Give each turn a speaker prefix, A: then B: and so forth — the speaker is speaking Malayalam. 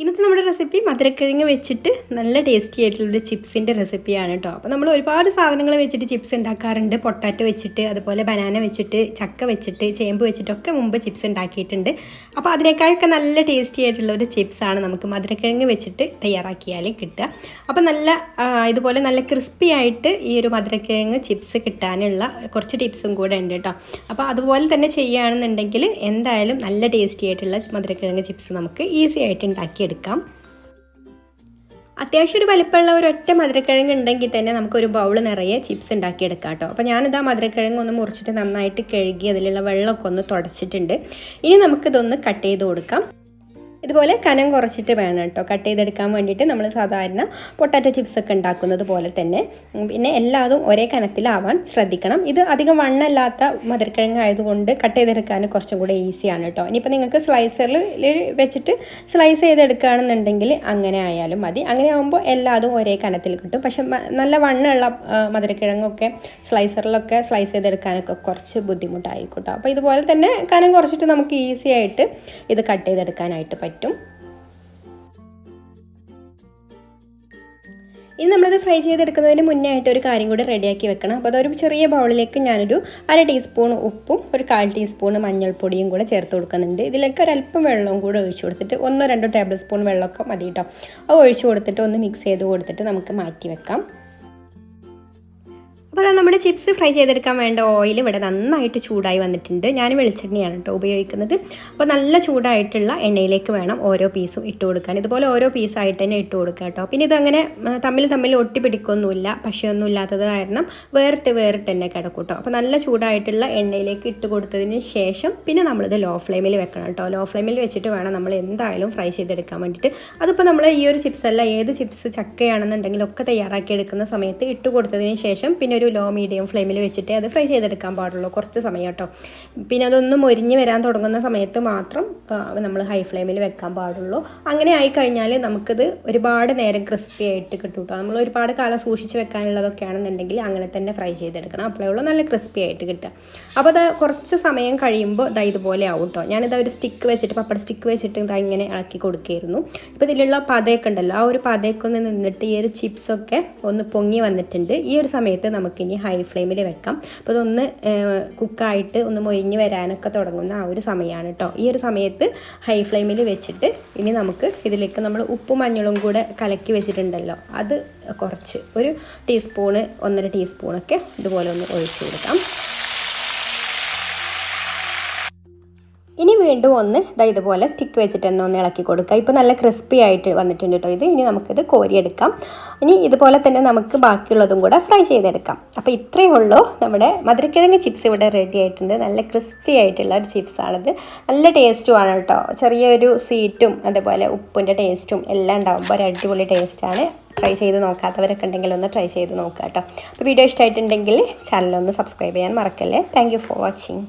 A: ഇന്നത്തെ നമ്മുടെ റെസിപ്പി മധുരക്കിഴങ്ങ് വെച്ചിട്ട് നല്ല ടേസ്റ്റി ആയിട്ടുള്ളൊരു ചിപ്സിൻ്റെ റെസിപ്പിയാണ് കേട്ടോ. അപ്പോൾ നമ്മൾ ഒരുപാട് സാധനങ്ങൾ വെച്ചിട്ട് ചിപ്സ് ഉണ്ടാക്കാറുണ്ട്. പൊട്ടാറ്റോ വെച്ചിട്ട്, അതുപോലെ ബനാന വെച്ചിട്ട്, ചക്ക വെച്ചിട്ട്, ചേമ്പ് വെച്ചിട്ടൊക്കെ മുമ്പ് ചിപ്സ് ഉണ്ടാക്കിയിട്ടുണ്ട്. അപ്പോൾ അതിനേക്കാളൊക്കെ നല്ല ടേസ്റ്റി ആയിട്ടുള്ളൊരു ചിപ്സാണ് നമുക്ക് മധുരക്കിഴങ്ങ് വെച്ചിട്ട് തയ്യാറാക്കിയാൽ കിട്ടുക. അപ്പോൾ ഇതുപോലെ നല്ല ക്രിസ്പി ആയിട്ട് ഈ ഒരു മധുരക്കിഴങ്ങ് ചിപ്സ് കിട്ടാനുള്ള കുറച്ച് ടിപ്സും കൂടെ ഉണ്ട് കേട്ടോ. അപ്പോൾ അതുപോലെ തന്നെ ചെയ്യുകയാണെന്നുണ്ടെങ്കിൽ എന്തായാലും നല്ല ടേസ്റ്റി ആയിട്ടുള്ള മധുരക്കിഴങ്ങ് ചിപ്സ് നമുക്ക് ഈസി ആയിട്ട് ഉണ്ടാക്കിയെടുക്കാം. അത്യാവശ്യം ഒരു വലിപ്പമുള്ള ഒരൊറ്റ മധുരക്കിഴങ്ങ് ഉണ്ടെങ്കിൽ തന്നെ നമുക്കൊരു ബൗൾ നിറയെ ചിപ്സ് ഉണ്ടാക്കിയെടുക്കാം കേട്ടോ. അപ്പോൾ ഞാനിതാ മധുരക്കിഴങ്ങ് ഒന്ന് മുറിച്ചിട്ട് നന്നായിട്ട് കഴുകി അതിലുള്ള വെള്ളമൊക്കെ ഒന്ന് തുടച്ചിട്ടുണ്ട്. ഇനി നമുക്കിതൊന്ന് കട്ട് ചെയ്ത് കൊടുക്കാം. ഇതുപോലെ കനം കുറച്ചിട്ട് വേണം കേട്ടോ കട്ട് ചെയ്തെടുക്കാൻ വേണ്ടിയിട്ട്. നമ്മൾ സാധാരണ പൊട്ടാറ്റോ ചിപ്സൊക്കെ ഉണ്ടാക്കുന്നത് പോലെ തന്നെ. പിന്നെ എല്ലാതും ഒരേ കനത്തിലാവാൻ ശ്രദ്ധിക്കണം. ഇത് അധികം വണ്ണമില്ലാത്ത മധുരക്കിഴങ്ങ് ആയതുകൊണ്ട് കട്ട് ചെയ്തെടുക്കാൻ കുറച്ചും കൂടെ ഈസിയാണ് കേട്ടോ. ഇനിയിപ്പോൾ നിങ്ങൾക്ക് സ്ലൈസറിൽ വെച്ചിട്ട് സ്ലൈസ് ചെയ്തെടുക്കുകയാണെന്നുണ്ടെങ്കിൽ അങ്ങനെ ആയാലും മതി. അങ്ങനെ ആകുമ്പോൾ എല്ലാതും ഒരേ കനത്തിൽ കിട്ടും. പക്ഷെ നല്ല വണ്ണമുള്ള മധുരക്കിഴങ്ങൊക്കെ സ്ലൈസറിലൊക്കെ സ്ലൈസ് ചെയ്തെടുക്കാനൊക്കെ കുറച്ച് ബുദ്ധിമുട്ടായിരിക്കും കേട്ടോ. അപ്പോൾ ഇതുപോലെ തന്നെ കനം കുറച്ചിട്ട് നമുക്ക് ഈസി ആയിട്ട് ഇത് കട്ട് ചെയ്തെടുക്കാനായിട്ട് പറ്റും. ഇനി നമ്മളത് ഫ്രൈ ചെയ്തെടുക്കുന്നതിന് മുന്നേ ആയിട്ട് ഒരു കാര്യം കൂടി റെഡിയാക്കി വെക്കണം. അപ്പോൾ അതൊരു ചെറിയ ബൗളിലേക്ക് ഞാനൊരു 1/2 ടീസ്പൂൺ ഉപ്പും ഒരു 1/4 ടീസ്പൂൺ മഞ്ഞൾപ്പൊടിയും കൂടെ ചേർത്ത് കൊടുക്കുന്നുണ്ട്. ഇതിലേക്ക് ഒരല്പം വെള്ളവും കൂടെ ഒഴിച്ചു കൊടുത്തിട്ട് 1-2 ടേബിൾ സ്പൂൺ വെള്ളമൊക്കെ മതി കേട്ടോ. അത് ഒഴിച്ചു കൊടുത്തിട്ട് ഒന്ന് മിക്സ് ചെയ്ത് കൊടുത്തിട്ട് നമുക്ക് മാറ്റി വെക്കാം. അപ്പോൾ നമ്മുടെ ചിപ്സ് ഫ്രൈ ചെയ്തെടുക്കാൻ വേണ്ട ഓയിൽ ഇവിടെ നന്നായിട്ട് ചൂടായി വന്നിട്ടുണ്ട്. ഞാൻ വെളിച്ചെണ്ണയാണ് കേട്ടോ ഉപയോഗിക്കുന്നത്. അപ്പോൾ നല്ല ചൂടായിട്ടുള്ള എണ്ണയിലേക്ക് വേണം ഓരോ പീസും ഇട്ട് കൊടുക്കാൻ. ഇതുപോലെ ഓരോ പീസായിട്ട് തന്നെ ഇട്ട് കൊടുക്കുക കേട്ടോ. പിന്നെ ഇതങ്ങനെ തമ്മിൽ ഒട്ടി പിടിക്കൊന്നുമില്ല. പശയൊന്നും ഇല്ലാത്തത് കാരണം വേറിട്ട് തന്നെ കിടക്കും കേട്ടോ. അപ്പോൾ നല്ല ചൂടായിട്ടുള്ള എണ്ണയിലേക്ക് ഇട്ട് കൊടുത്തതിന് ശേഷം പിന്നെ നമ്മളിത് ലോ ഫ്ലെയിമിൽ വെക്കണം കേട്ടോ. ലോ ഫ്ലെയിമിൽ വെച്ചിട്ട് വേണം നമ്മൾ എന്തായാലും ഫ്രൈ ചെയ്തെടുക്കാൻ വേണ്ടിയിട്ട്. അതിപ്പോൾ നമ്മൾ ഈ ഒരു ചിപ്സ് അല്ല, ഏത് ചിപ്സ് ചക്കയാണെന്നുണ്ടെങ്കിലും ഒക്കെ തയ്യാറാക്കി എടുക്കുന്ന സമയത്ത് ഇട്ട് കൊടുത്തതിന് ശേഷം പിന്നെ ലോ മീഡിയം ഫ്ലെയിമിൽ വെച്ചിട്ട് അത് ഫ്രൈ ചെയ്തെടുക്കാൻ പാടുള്ളൂ കുറച്ച് സമയം കേട്ടോ. പിന്നെ അതൊന്ന് മൊരിഞ്ഞ് വരാൻ തുടങ്ങുന്ന സമയത്ത് മാത്രം നമ്മൾ ഹൈ ഫ്ലെയിമിൽ വെക്കാൻ പാടുള്ളൂ. അങ്ങനെ ആയിക്കഴിഞ്ഞാൽ നമുക്കിത് ഒരുപാട് നേരം ക്രിസ്പി ആയിട്ട് കിട്ടും കേട്ടോ. നമ്മൾ ഒരുപാട് കാലം സൂക്ഷിച്ച് വെക്കാനുള്ളതൊക്കെ ആണെന്നുണ്ടെങ്കിൽ അങ്ങനെ തന്നെ ഫ്രൈ ചെയ്തെടുക്കണം. അപ്പോഴേ ഉള്ളൂ നല്ല ക്രിസ്പി ആയിട്ട് കിട്ടുക. അപ്പോൾ അത് കുറച്ച് സമയം കഴിയുമ്പോൾ ഇതുപോലെ ആവും കേട്ടോ. ഞാനിത് ഒരു സ്റ്റിക്ക് വെച്ചിട്ട് പപ്പട സ്റ്റിക്ക് വെച്ചിട്ട് ഇങ്ങനെ ഇളക്കി കൊടുക്കുകയായിരുന്നു. ഇപ്പോൾ ഇതിലുള്ള പതയൊക്കെ ഉണ്ടല്ലോ, ആ ഒരു പതയൊക്കെ ഒന്ന് നിന്നിട്ട് ഈ ഒരു ചിപ്സൊക്കെ ഒന്ന് പൊങ്ങി വന്നിട്ടുണ്ട്. ഈ ഒരു സമയത്ത് നമുക്കിനി ഹൈ ഫ്ലെയിമിൽ വെക്കാം. അപ്പോൾ ഇതൊന്ന് കുക്കായിട്ട് ഒന്ന് മൊരിഞ്ഞ് വരാനൊക്കെ തുടങ്ങുന്ന ആ ഒരു സമയമാണ് കേട്ടോ. ഈ ഒരു സമയത്ത് ഹൈ ഫ്ലെയിമിൽ വെച്ചിട്ട് ഇനി നമുക്ക് ഇതിലേക്ക് നമ്മൾ ഉപ്പും മഞ്ഞളും കൂടെ കലക്കി വെച്ചിട്ടുണ്ടല്ലോ, അത് കുറച്ച് 1 ടീസ്പൂണ് 1.5 ടീസ്പൂണൊക്കെ ഇതുപോലെ ഒന്ന് ഒഴിച്ചു കൊടുക്കാം. ഇനി വീണ്ടും ഒന്ന് ഇതുപോലെ സ്റ്റിക്ക് വെച്ചിട്ട് തന്നെ ഒന്ന് ഇളക്കി കൊടുക്കുക. ഇപ്പോൾ നല്ല ക്രിസ്പി ആയിട്ട് വന്നിട്ടുണ്ട് കേട്ടോ ഇത്. ഇനി നമുക്കിത് കോരിയെടുക്കാം. ഇനി ഇതുപോലെ തന്നെ നമുക്ക് ബാക്കിയുള്ളതും കൂടെ ഫ്രൈ ചെയ്തെടുക്കാം. അപ്പോൾ ഇത്രയേ ഉള്ളൂ, നമ്മുടെ മധുരക്കിഴങ്ങ് ചിപ്സ് ഇവിടെ റെഡി ആയിട്ടുണ്ട്. നല്ല ക്രിസ്പി ആയിട്ടുള്ള ഒരു ചിപ്സാണിത്. നല്ല ടേസ്റ്റുമാണ് കേട്ടോ. ചെറിയൊരു സ്വീറ്റും അതുപോലെ ഉപ്പിൻ്റെ ടേസ്റ്റും എല്ലാം ഉണ്ടാകുമ്പോൾ ഒരു അടിപൊളി ടേസ്റ്റാണ്. ട്രൈ ചെയ്ത് നോക്കാത്തവരൊക്കെ ഉണ്ടെങ്കിൽ ഒന്ന് ട്രൈ ചെയ്ത് നോക്കുക കേട്ടോ. അപ്പോൾ വീഡിയോ ഇഷ്ടമായിട്ടുണ്ടെങ്കിൽ ചാനലൊന്ന് സബ്സ്ക്രൈബ് ചെയ്യാൻ മറക്കല്ലേ. Thank you for watching.